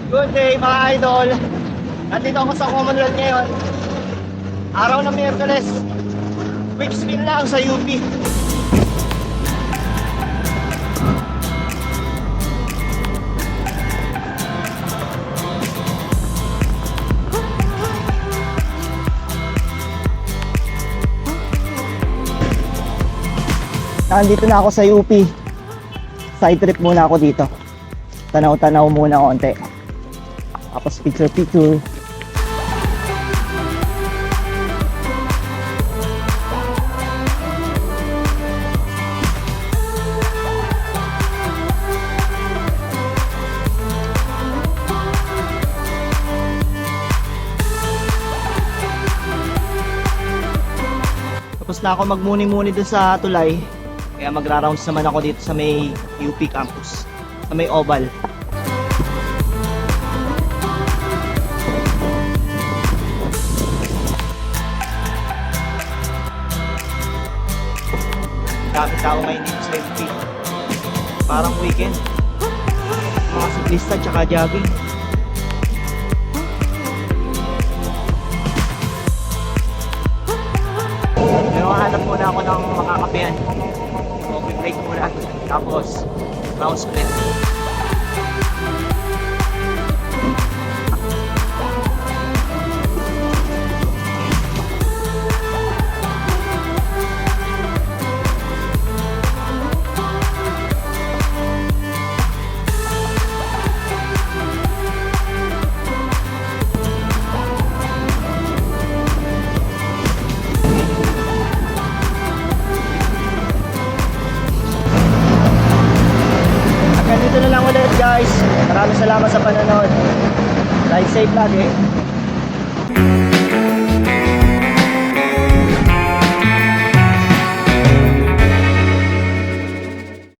Good day mga idol. Nandito ako sa Commonwealth ngayon. Araw ng Miyerkules. Quick spin lang sa UP. Nandito na ako sa UP. Side trip muna ako dito. Tanaw-tanaw muna konti. Tapos picture-picture. Tapos na ako magmuni-muni doon sa tulay. Kaya magra-rounds naman ako dito sa may UP campus. Sa may oval. Dami tao ngayon dito sa UP. Parang weekend. Mga siklista tsaka jogging. Pero hanap muna ako ng makakapehan. Coffee break muna. Tapos round split. Ganito na lang ulit guys. Maraming salamat sa panonood. Ride safe lagi.